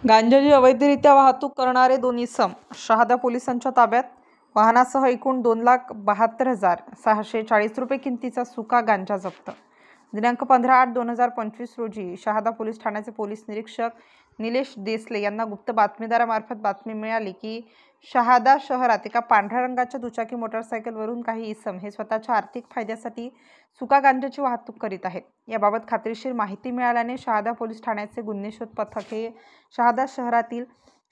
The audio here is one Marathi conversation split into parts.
गांजाची अवैधरित्या वाहतूक करणारे दोन इसम शहादा पोलिसांच्या ताब्यात. वाहनासह एकूण 2,72,640 रुपये किमतीचा सुका गांजा जप्त. दिनांक 15/8/2025 रोजी शहादा पोलीस ठाण्याचे पोलीस निरीक्षक निलेश देसले यांना गुप्त बातमीदारामार्फत बातमी मिळाली की शहादा शहरात एका पांढऱ्या रंगाच्या दुचाकी मोटरसायकलवरून काही इसम हे स्वतःच्या आर्थिक फायद्यासाठी सुका गांजाची वाहतूक करीत आहेत. याबाबत खात्रीशीर माहिती मिळाल्याने शहादा पोलीस ठाण्याचे गुन्हे शोध पथक हे शहादा शहरातील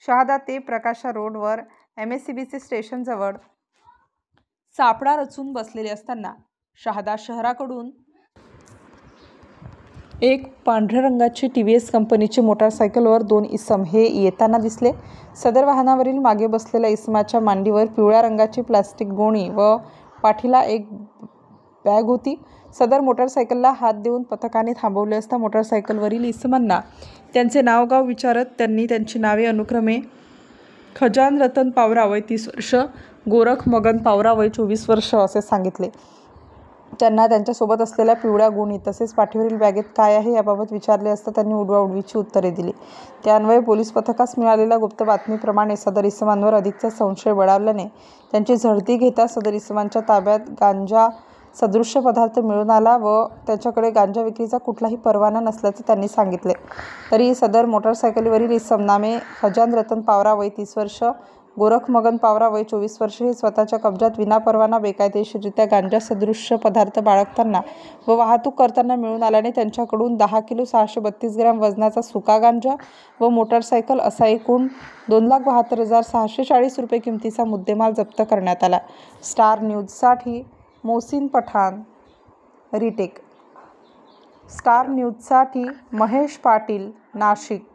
शहादा ते प्रकाशा रोडवर MSCBC स्टेशनजवळ सापळा रचून बसलेले असताना शहादा शहराकडून एक पांढऱ्या रंगाची TVS कंपनीची मोटारसायकलवर दोन इसम हे येताना दिसले. सदर वाहनावरील मागे बसलेल्या इसमाच्या मांडीवर पिवळ्या रंगाची प्लास्टिक गोणी व पाठीला एक बॅग होती. सदर मोटारसायकलला हात देऊन पथकाने थांबवले असता मोटारसायकलवरील इसमांना त्यांचे नावगाव विचारत त्यांनी त्यांची नावे अनुक्रमे खजान रतन पावरा वय 30 वर्ष, गोरख मगन पावरा वय 24 वर्ष असे सांगितले. त्यांना त्यांच्यासोबत असलेल्या पिवळ्या गोणी तसेच पाठीवरील बॅगेत काय आहे याबाबत विचारले असता त्यांनी उडवाउडवीची उत्तरे दिली. त्यान्वये पोलीस पथकास मिळालेल्या गुप्त बातमीप्रमाणे सदर इसमांवर अधिकचा संशय बळावल्याने त्यांची झडती घेता सदर इसमांच्या ताब्यात गांजा सदृश्य पदार्थ मिळून आला व त्यांच्याकडे गांजा विक्रीचा कुठलाही परवाना नसल्याचे त्यांनी सांगितले. तरी सदर मोटारसायकलीवरील इसम नामे खजान रतन पावरा वय 30 वर्ष, गोरख मगन पावरा वय 24 वर्ष हे स्वतःच्या कब्जात विनापरवाना बेकायदेशीररित्या गांजा सदृश्य पदार्थ बाळगताना व वाहतूक करताना मिळून आल्याने त्यांच्याकडून 10 किलो 632 ग्रॅम वजनाचा सुका गांजा व मोटारसायकल असा एकूण 2,72,640 रुपये किमतीचा मुद्देमाल जप्त करण्यात आला. स्टार न्यूजसाठी मोहसिन पठाण, रिटेक. स्टार न्यूजसाठी महेश पाटील, नाशिक.